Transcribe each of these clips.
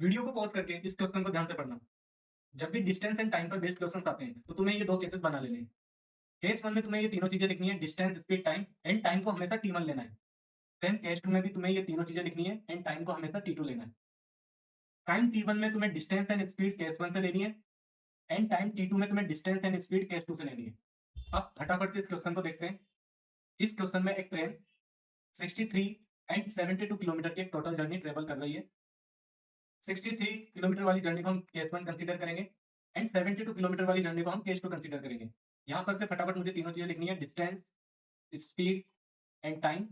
Video को pause करके इस क्वेश्चन को ध्यान से पढ़ना। जब भी डिस्टेंस एंड टाइम पर बेस्ड क्वेश्चन आते हैं तो तुम्हें ये दो केसेस बना लेने हैं। केस वन में तुम्हें ये तीनों चीजें लिखनी है, distance, speed, time, and time को हमेशा टी1 लेना है। देन केस टू में भी तुम्हें ये तीनों चीजें लिखनी है एंड टाइम को हमेशा टी2 लेना है। टाइम टी1 में तुम्हें distance and speed case one से लेनी है एंड टाइम टी2 में तुम्हें distance and speed case two से लेनी है। अब फटाफट से इस क्वेश्चन को देखते हैं। इस क्वेश्चन में एक ट्रेन 63 एंड 72 किलोमीटर की एक टोटल जर्नी ट्रेवल कर रही है। 63 किलोमीटर वाली जर्नी को हम केस वन कंसीडर करेंगे एंड 72 किलोमीटर वाली जर्नी को हम केस टू कंसीडर करेंगे। यहाँ पर से फटाफट मुझे तीनों चीजें लिखनी है, distance, speed and time.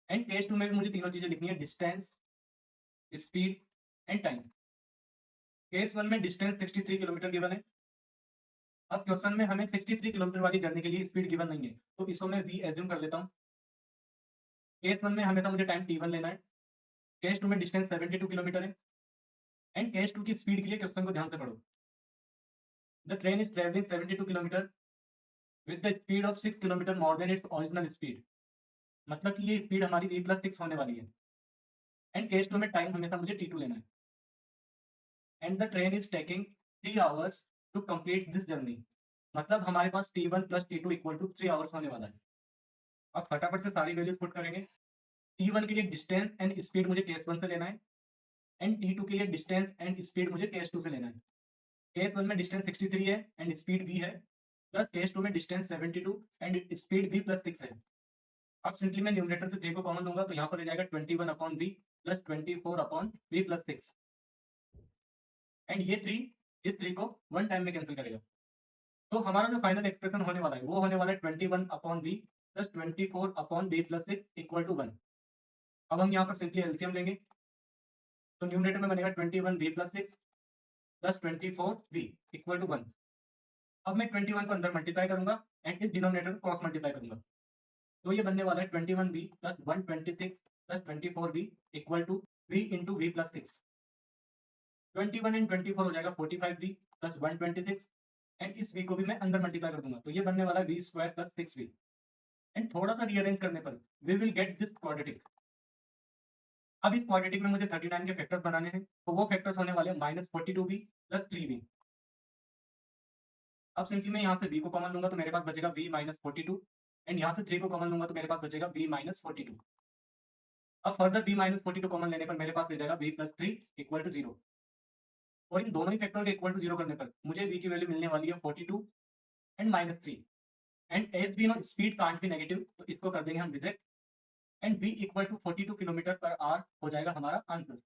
And case two में भी मुझे तीनों चीजें लिखनी है, distance, speed and time. Case one में डिस्टेंस 63 किलोमीटर गिवन है। अब क्वेश्चन में हमें 63 किलोमीटर वाली जर्नी के लिए स्पीड गिवन नहीं है, तो इसको मैं वी एज्यूम कर लेता हूँ। केस वन में हमेशा मुझे टाइम टी1 लेना है। केस टू में डिस्टेंस 72 किलोमीटर है एंड केस टू की स्पीड के लिए क्वेश्चन को ध्यान से पढ़ो। The train is travelling 72 kilometre with the speed of 6 kilometre more than its original speed. मतलब कि ये स्पीड हमारी v+6 होने वाली है। एंड केस टू में टाइम हमेशा मुझे टी2 लेना है। And the train is taking 3 hours to complete this journey. मतलब हमारे पास T one plus T two equal to 3 hours होने वाला है। अब फटाफट से सारी वैल्यूज पुट करेंगे। टी1 के लिए डिस्टेंस एंड स्पीड मुझे केस वन से लेना है एंड टी2 के लिए डिस्टेंस एंड स्पीड मुझे केस टू से लेना है। केस वन में डिस्टेंस 63 है एंड स्पीड v है, प्लस केस टू में डिस्टेंस 72 एंड स्पीड v+6 है। अब सिंपली मैं न्यूमरेटर से 3 को कॉमन लूंगा तो यहाँ पर आ जाएगा 21 upon v plus 24 upon v+6 and ये 3 इस 3 को वन टाइम में कैंसिल करेगा। तो हमारा जो फाइनल एक्सप्रेशन होने वाला है वो होने वाला है 21 upon v plus 24 upon v+6 equal to 1। अब हम यहाँ पर सिंपली एलसीएम लेंगे तो न्यूमरेटर में बनेगा 21 v+6 plus 24 v equal to 1। अब मैं 21 को अंदर मल्टीप्लाई करूंगा एंड इस डिनोमिनेटर को क्रॉस मल्टीप्लाई करूंगा तो ये बनने वाला है 21v plus 126 plus 24v equal to v into v+6। 21 and 24 हो जाएगा 45v प्लस 126 एंड इस v को भी मैं अंदर मल्टीप्लाई कर दूंगा तो ये बनने वाला है v square plus 6v। And थोड़ा सा रीअरेंज करने पर we will get this quadratic. अब इस क्वाड्रेटिक में मुझे 39 के फैक्टर्स बनाने हैं तो वो फैक्टर्स होने वाले हैं -42v प्लस 3v। अब सिंपली मैं यहाँ से v को कॉमन लूंगा तो मेरे पास बचेगा v -42 एंड यहाँ से 3 को कॉमन लूंगा तो मेरे पास बचेगा v -42। अब फर्दर v -42 कॉमन लेने पर मेरे पास ले जाएगा v प्लस 3 इक्वल टू 0 और इन दोनों ही फैक्टर के इक्वल टू 0 करने पर मुझे v की वैल्यू मिलने वाली है 42 and -3 and as we know speed can't be negative तो इसको कर देंगे हम reject and v equal to 42 kilometre per hour हो जाएगा हमारा आंसर।